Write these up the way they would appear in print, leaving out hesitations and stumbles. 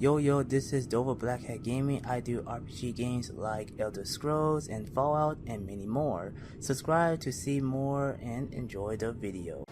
Yo, this is dovablackhatgaming. I do RPG games like Elder Scrolls and Fallout and many more. Subscribe to see more and enjoy the video.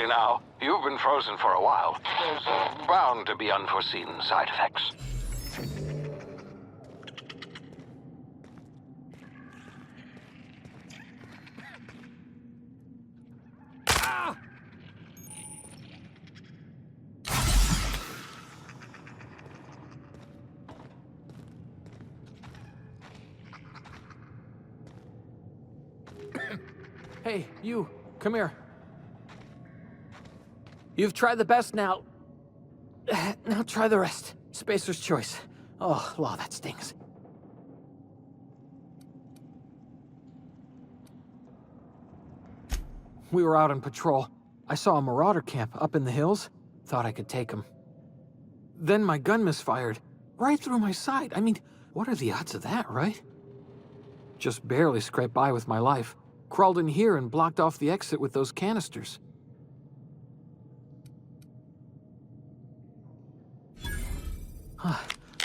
Now, you've been frozen for a while. There's bound to be unforeseen side effects. Hey, you, come here. You've tried the best now. Now try the rest. Spacer's choice. Oh, law, that stings. We were out on patrol. I saw a marauder camp up in the hills. Thought I could take him. Then my gun misfired. Right through my side. I mean, what are the odds of that, right? Just barely scraped by with my life. Crawled in here and blocked off the exit with those canisters.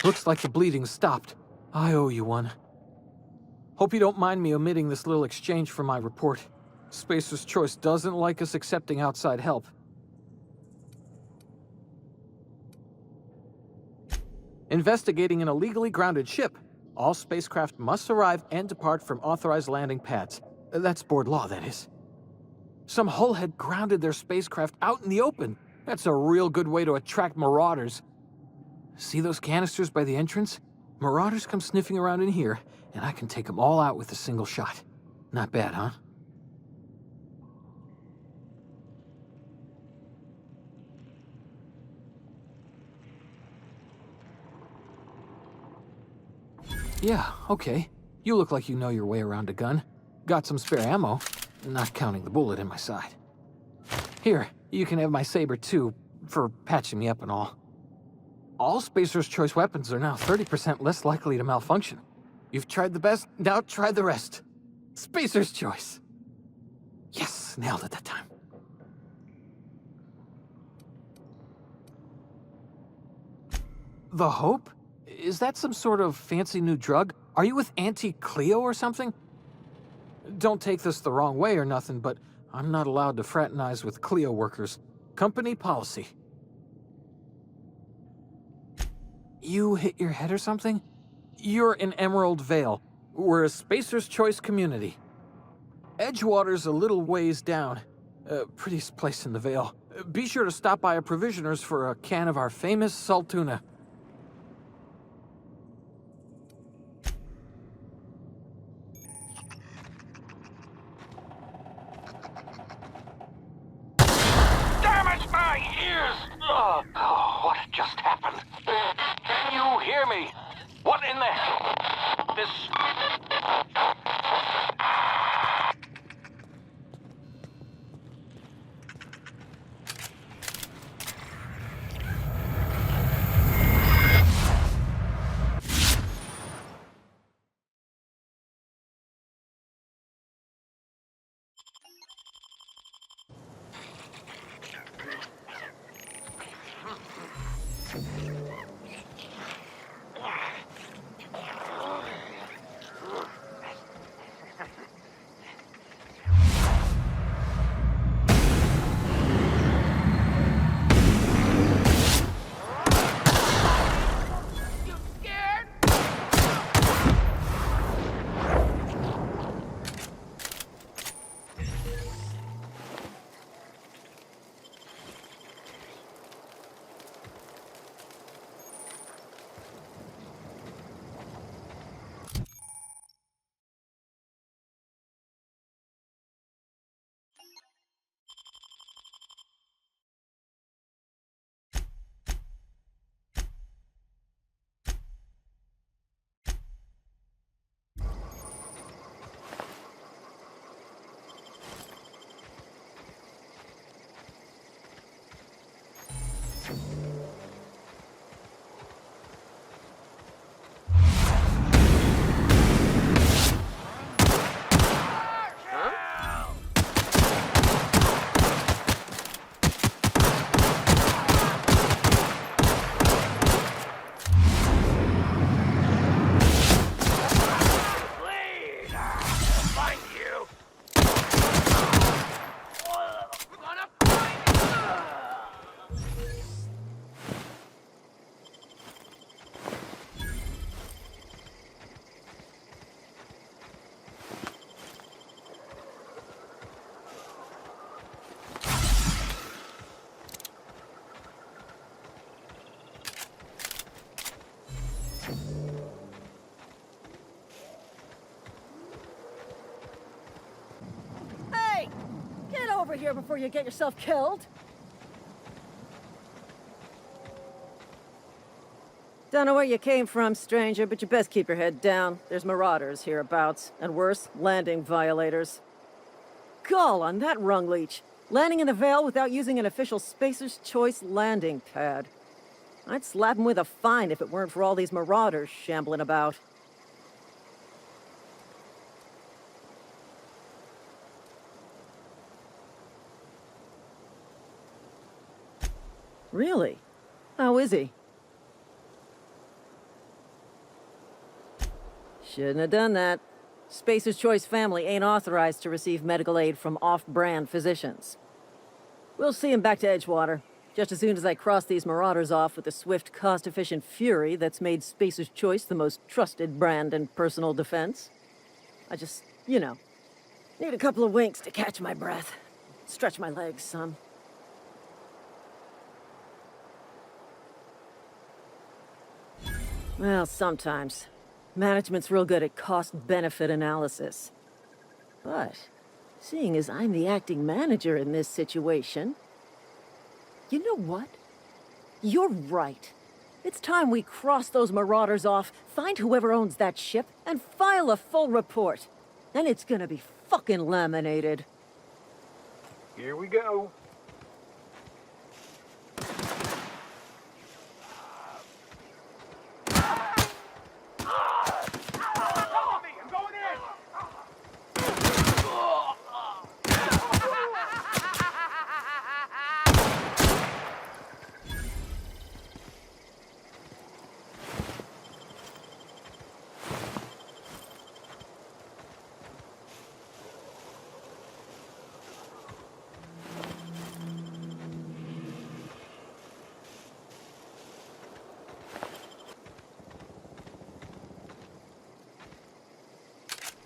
Looks like the bleeding stopped. I owe you one. Hope you don't mind me omitting this little exchange from my report. Spacer's Choice doesn't like us accepting outside help. Investigating an illegally grounded ship. All spacecraft must arrive and depart from authorized landing pads. That's board law, that is. Some hull had grounded their spacecraft out in the open. That's a real good way to attract marauders. See those canisters by the entrance? Marauders come sniffing around in here, and I can take them all out with a single shot. Not bad, huh? Yeah, okay. You look like you know your way around a gun. Got some spare ammo, not counting the bullet in my side. Here, you can have my saber too, for patching me up and all. All Spacer's Choice weapons are now 30% less likely to malfunction. You've tried the best, now try the rest. Spacer's Choice. Yes, nailed it that time. The Hope? Is that some sort of fancy new drug? Are you with Auntie Cleo or something? Don't take this the wrong way or nothing, but I'm not allowed to fraternize with Cleo workers. Company policy. You hit your head or something? You're in Emerald Vale. We're a Spacer's Choice community. Edgewater's a little ways down. Prettiest place in the Vale. Be sure to stop by a provisioner's for a can of our famous salt tuna. Damage my ears! Oh, what just happened? Can you hear me! What in the... This... Hey! Get over here before you get yourself killed! Don't know where you came from, stranger, but you best keep your head down. There's marauders hereabouts, and worse, landing violators. Gall on that rung leech! Landing in the Vale without using an official Spacer's Choice landing pad. I'd slap him with a fine if it weren't for all these marauders shambling about. Really? How is he? Shouldn't have done that. Spacer's Choice family ain't authorized to receive medical aid from off-brand physicians. We'll see him back to Edgewater, just as soon as I cross these marauders off with the swift, cost-efficient fury that's made Spacer's Choice the most trusted brand in personal defense. I just, you know, need a couple of winks to catch my breath. Stretch my legs some. Well, sometimes. Management's real good at cost-benefit analysis. But, seeing as I'm the acting manager in this situation... You know what? You're right. It's time we cross those marauders off, find whoever owns that ship, and file a full report. Then it's gonna be fucking laminated. Here we go.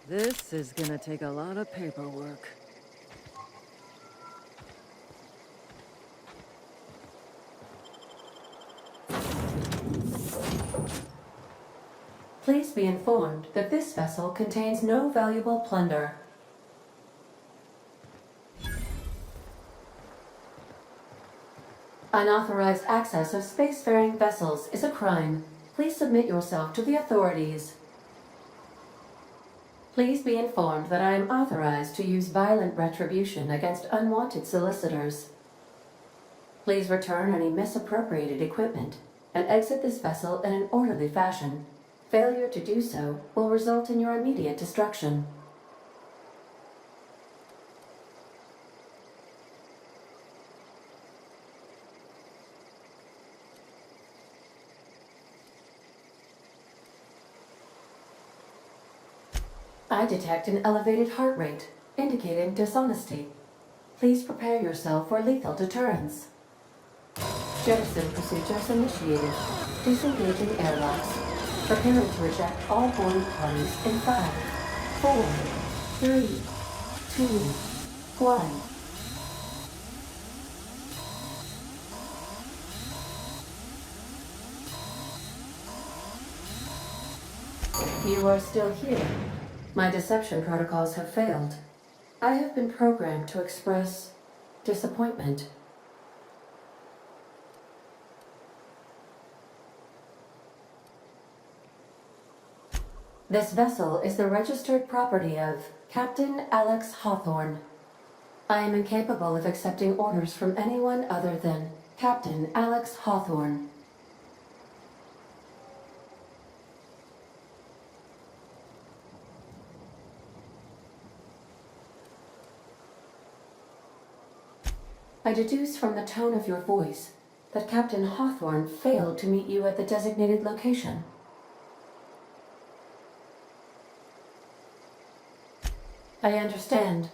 This is gonna take a lot of paperwork. Please be informed that this vessel contains no valuable plunder. Unauthorized access of spacefaring vessels is a crime. Please submit yourself to the authorities. Please be informed that I am authorized to use violent retribution against unwanted solicitors. Please return any misappropriated equipment and exit this vessel in an orderly fashion. Failure to do so will result in your immediate destruction. I detect an elevated heart rate, indicating dishonesty. Please prepare yourself for lethal deterrence. Jettison procedures initiated. Disengaging airlocks. Preparing to eject all boarding parties in 5, 4, 3, 2, 1. You are still here. My deception protocols have failed. I have been programmed to express disappointment. This vessel is the registered property of Captain Alex Hawthorne. I am incapable of accepting orders from anyone other than Captain Alex Hawthorne. I deduce from the tone of your voice that Captain Hawthorne failed to meet you at the designated location. I understand.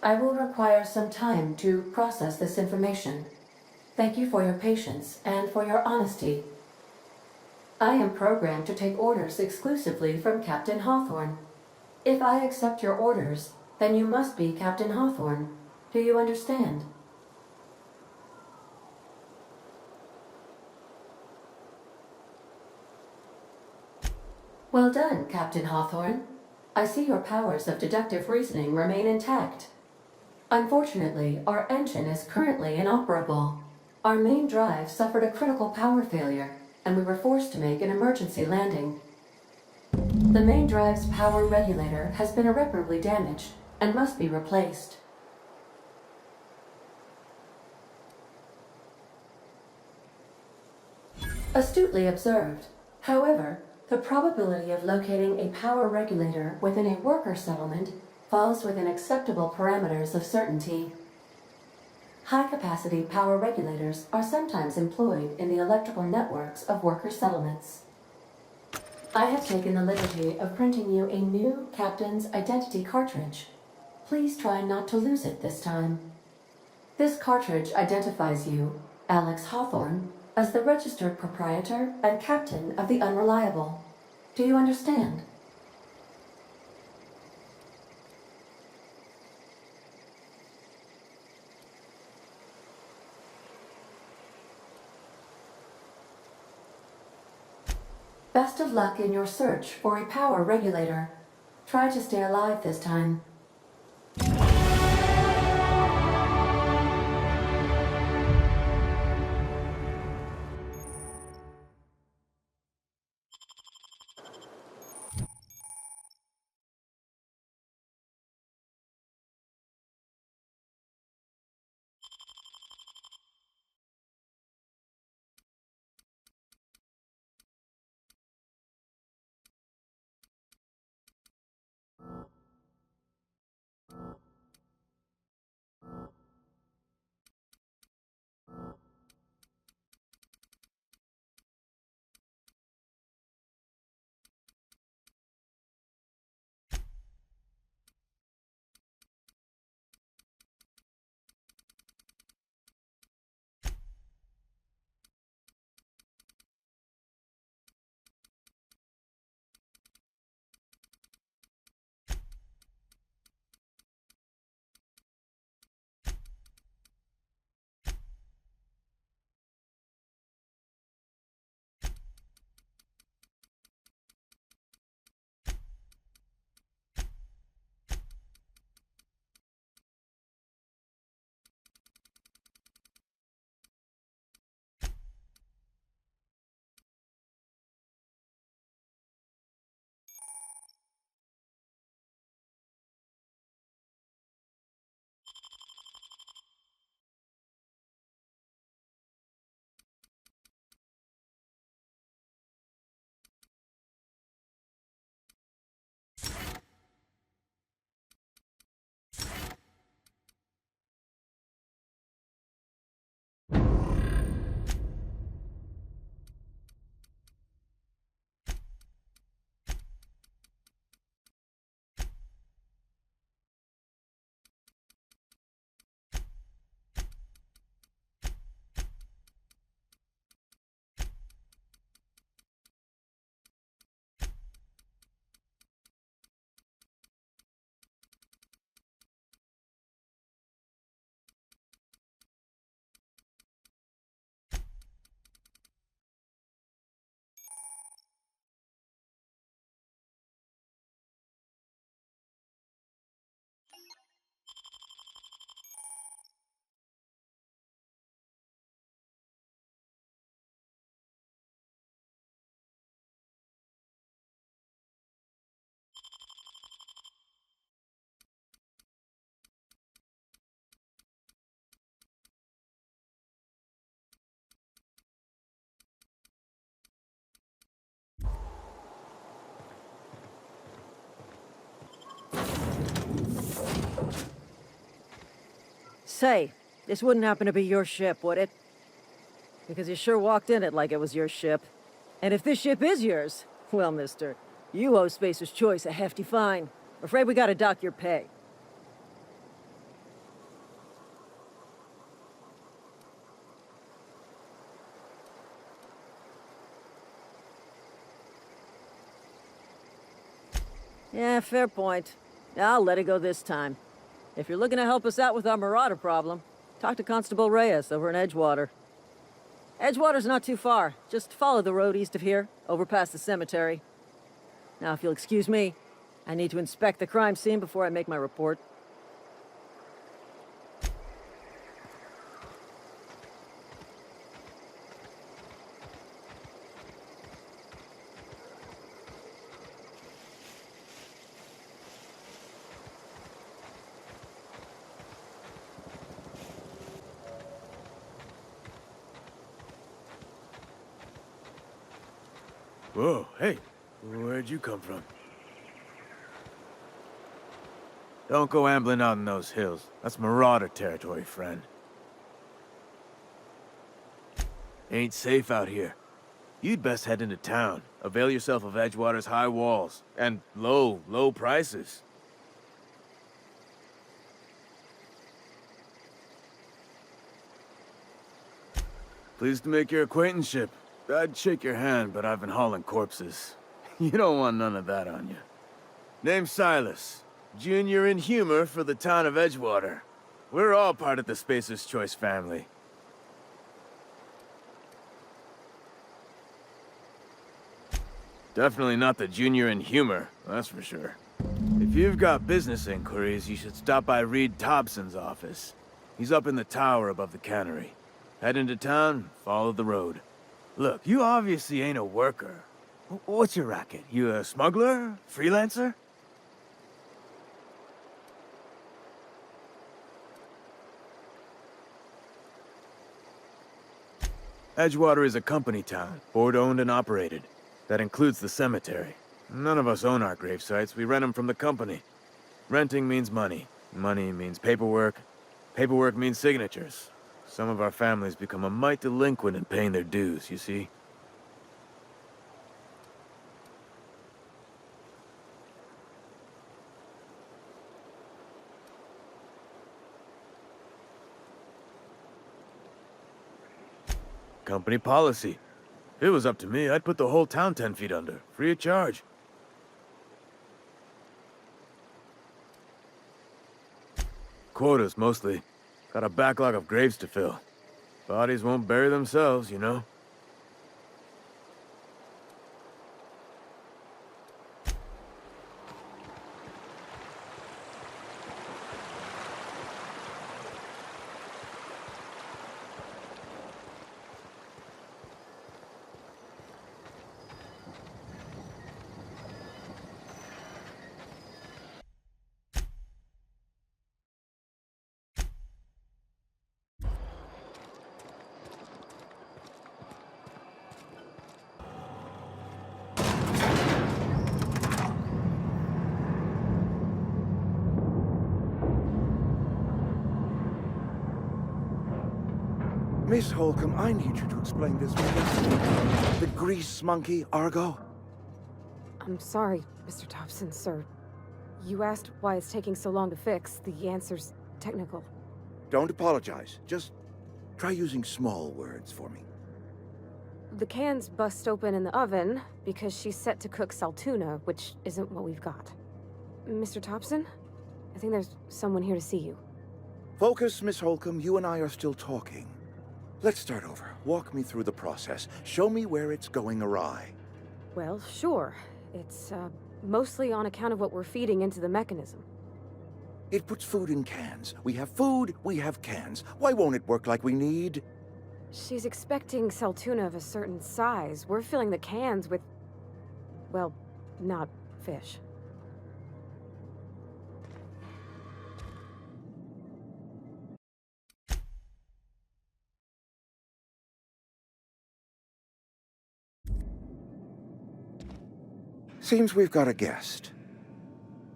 I will require some time to process this information. Thank you for your patience and for your honesty. I am programmed to take orders exclusively from Captain Hawthorne. If I accept your orders, then you must be Captain Hawthorne. Do you understand? Well done, Captain Hawthorne. I see your powers of deductive reasoning remain intact. Unfortunately, our engine is currently inoperable. Our main drive suffered a critical power failure, and we were forced to make an emergency landing. The main drive's power regulator has been irreparably damaged and must be replaced. Astutely observed. However, the probability of locating a power regulator within a worker settlement falls within acceptable parameters of certainty. High-capacity power regulators are sometimes employed in the electrical networks of worker settlements. I have taken the liberty of printing you a new captain's identity cartridge. Please try not to lose it this time. This cartridge identifies you, Alex Hawthorne, as the registered proprietor and captain of the Unreliable. Do you understand? Best of luck in your search for a power regulator. Try to stay alive this time. Say, this wouldn't happen to be your ship, would it? Because you sure walked in it like it was your ship. And if this ship is yours, well, mister, you owe Spacer's Choice a hefty fine. I'm afraid we gotta dock your pay. Yeah, fair point. I'll let it go this time. If you're looking to help us out with our marauder problem, talk to Constable Reyes over in Edgewater. Edgewater's not too far. Just follow the road east of here, over past the cemetery. Now, if you'll excuse me, I need to inspect the crime scene before I make my report. Whoa, hey, where'd you come from? Don't go ambling out in those hills. That's marauder territory, friend. Ain't safe out here. You'd best head into town. Avail yourself of Edgewater's high walls. And low prices. Pleased to make your acquaintanceship. I'd shake your hand, but I've been hauling corpses. You don't want none of that on you. Name's Silas. Junior in humor for the town of Edgewater. We're all part of the Spacer's Choice family. Definitely not the junior in humor, that's for sure. If you've got business inquiries, you should stop by Reed Thompson's office. He's up in the tower above the cannery. Head into town, follow the road. Look, you obviously ain't a worker. What's your racket? You a smuggler? Freelancer? Edgewater is a company town, board-owned and operated. That includes the cemetery. None of us own our grave sites, we rent them from the company. Renting means money. Money means paperwork. Paperwork means signatures. Some of our families become a mite delinquent in paying their dues, you see? Company policy. If it was up to me, I'd put the whole town 10 feet under, free of charge. Quotas, mostly. Got a backlog of graves to fill. Bodies won't bury themselves, you know? Miss Holcomb, I need you to explain this to me. The grease monkey, Argo? I'm sorry, Mr. Thompson, sir. You asked why it's taking so long to fix. The answer's technical. Don't apologize. Just try using small words for me. The cans bust open in the oven because she's set to cook saltuna, which isn't what we've got. Mr. Thompson? I think there's someone here to see you. Focus, Miss Holcomb. You and I are still talking. Let's start over. Walk me through the process. Show me where it's going awry. Well, sure. It's, mostly on account of what we're feeding into the mechanism. It puts food in cans. We have food, we have cans. Why won't it work like we need? She's expecting saltuna of a certain size. We're filling the cans with... well, not fish. Seems we've got a guest.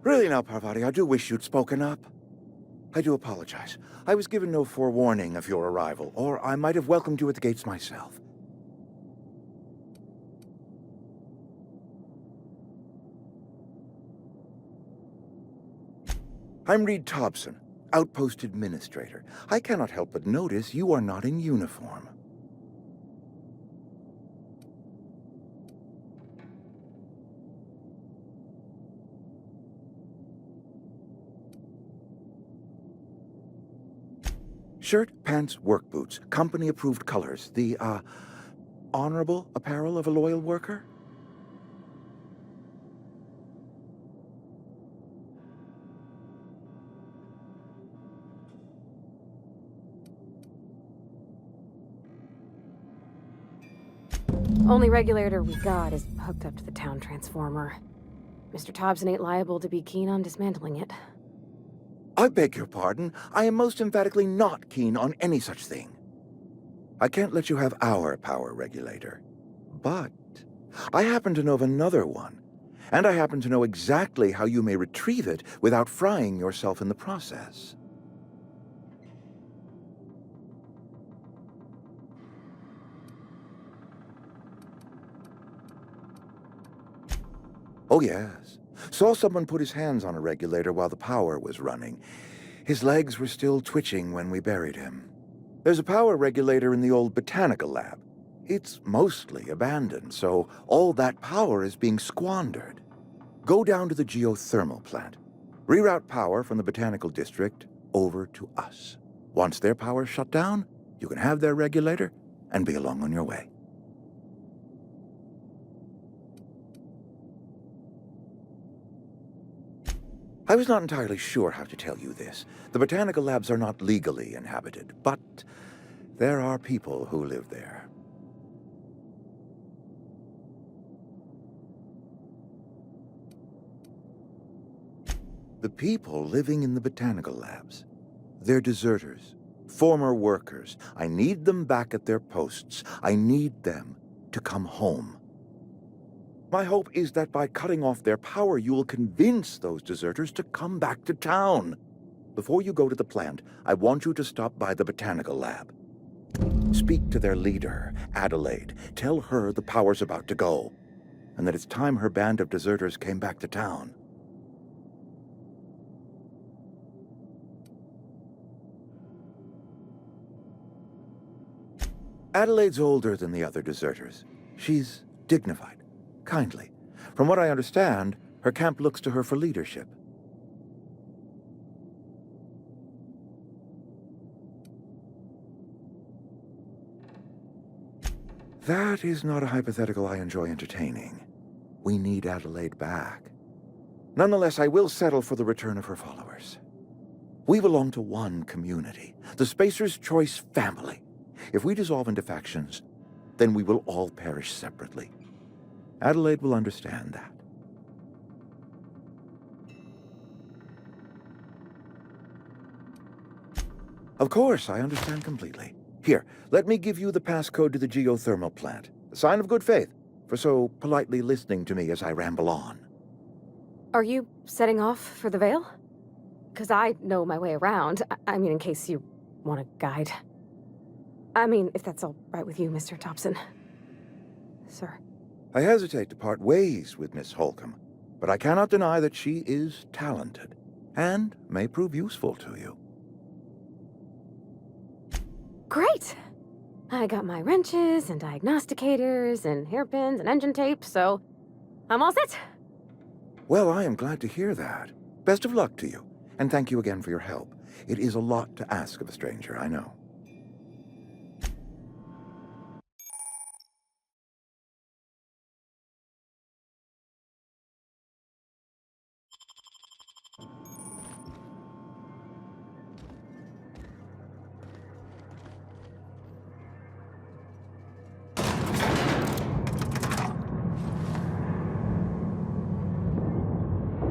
Really now, Parvati, I do wish you'd spoken up. I do apologize. I was given no forewarning of your arrival, or I might have welcomed you at the gates myself. I'm Reed Thompson, Outpost Administrator. I cannot help but notice you are not in uniform. Shirt, pants, work boots, company-approved colors. The, honorable apparel of a loyal worker? Only regulator we got is hooked up to the town transformer. Mr. Thompson ain't liable to be keen on dismantling it. I beg your pardon. I am most emphatically not keen on any such thing. I can't let you have our power regulator. But I happen to know of another one. And I happen to know exactly how you may retrieve it without frying yourself in the process. Oh, yes. Saw someone put his hands on a regulator while the power was running. His legs were still twitching when we buried him. There's a power regulator in the old botanical lab. It's mostly abandoned, so all that power is being squandered. Go down to the geothermal plant. Reroute power from the botanical district over to us. Once their power's shut down, you can have their regulator and be along on your way. I was not entirely sure how to tell you this. The botanical labs are not legally inhabited, but there are people who live there. The people living in the botanical labs, they're deserters, former workers. I need them back at their posts. I need them to come home. My hope is that by cutting off their power, you will convince those deserters to come back to town. Before you go to the plant, I want you to stop by the botanical lab. Speak to their leader, Adelaide. Tell her the power's about to go, and that it's time her band of deserters came back to town. Adelaide's older than the other deserters. She's dignified. Kindly. From what I understand, her camp looks to her for leadership. That is not a hypothetical I enjoy entertaining. We need Adelaide back. Nonetheless, I will settle for the return of her followers. We belong to one community, the Spacer's Choice family. If we dissolve into factions, then we will all perish separately. Adelaide will understand that. Of course, I understand completely. Here, let me give you the passcode to the geothermal plant. A sign of good faith, for so politely listening to me as I ramble on. Are you setting off for the Vale? Because I know my way around. I mean, in case you want a guide. I mean, if that's all right with you, Mr. Thompson. Sir. I hesitate to part ways with Miss Holcomb, but I cannot deny that she is talented, and may prove useful to you. Great! I got my wrenches and diagnosticators and hairpins and engine tape, so I'm all set. Well, I am glad to hear that. Best of luck to you, and thank you again for your help. It is a lot to ask of a stranger, I know.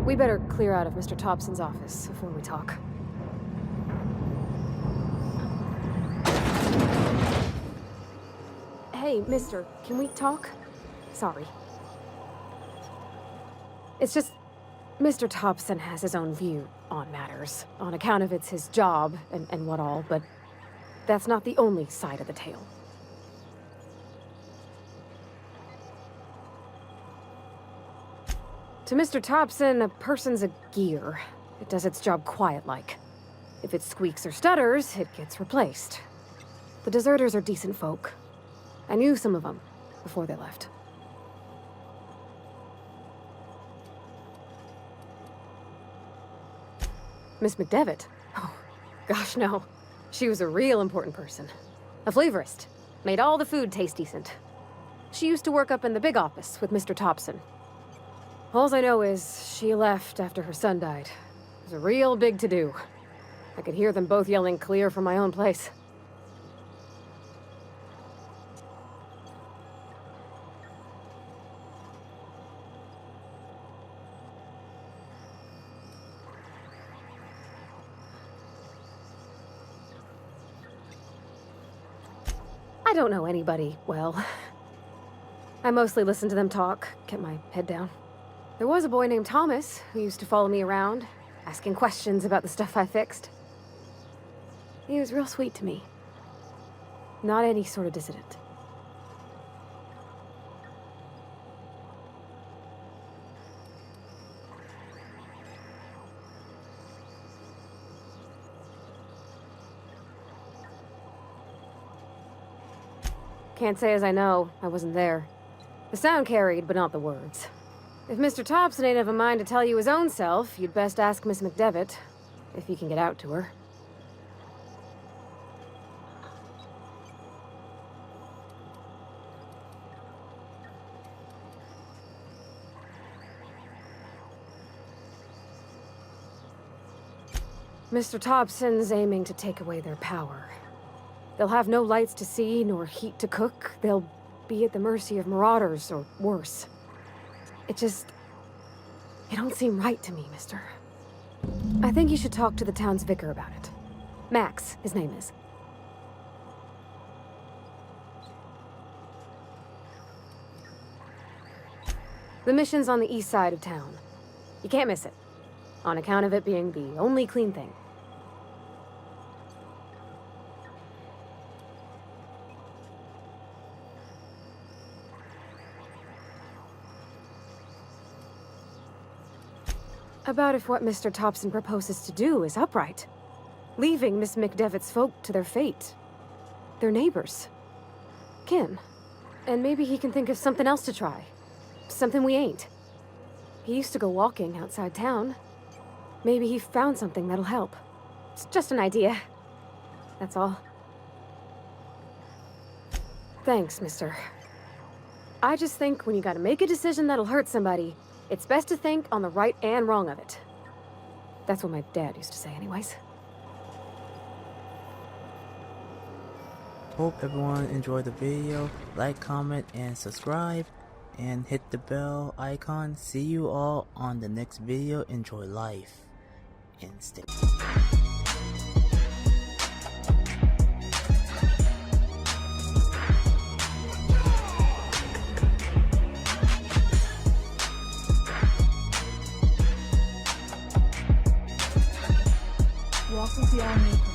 We better clear out of Mr. Thompson's office before we talk. Hey, mister, can we talk? Sorry. It's just, Mr. Thompson has his own view on matters, on account of it's his job and what all, but that's not the only side of the tale. To Mr. Thompson, a person's a gear. It does its job quiet-like. If it squeaks or stutters, it gets replaced. The deserters are decent folk. I knew some of them before they left. Miss McDevitt? Oh, gosh, no. She was a real important person. A flavorist. Made all the food taste decent. She used to work up in the big office with Mr. Thompson. All I know is she left after her son died. It was a real big to-do. I could hear them both yelling clear from my own place. I don't know anybody well. I mostly listened to them talk, kept my head down. There was a boy named Thomas who used to follow me around, asking questions about the stuff I fixed. He was real sweet to me. Not any sort of dissident. Can't say as I know. I wasn't there. The sound carried, but not the words. If Mr. Thompson ain't of a mind to tell you his own self, you'd best ask Miss McDevitt, if you can get out to her. Mr. Thompson's aiming to take away their power. They'll have no lights to see, nor heat to cook. They'll be at the mercy of marauders, or worse. It don't seem right to me, mister. I think you should talk to the town's vicar about it. Max, his name is. The mission's on the east side of town. You can't miss it, on account of it being the only clean thing. About if what Mr. Thompson proposes to do is upright. Leaving Miss McDevitt's folk to their fate. Their neighbors. Kin. And maybe he can think of something else to try. Something we ain't. He used to go walking outside town. Maybe he found something that'll help. It's just an idea. That's all. Thanks, mister. I just think when you gotta make a decision that'll hurt somebody, it's best to think on the right and wrong of it. That's what my dad used to say anyways. Hope everyone enjoyed the video. Like, comment, and subscribe. And hit the bell icon. See you all on the next video. Enjoy life. And stay. Walk with the All-Maker.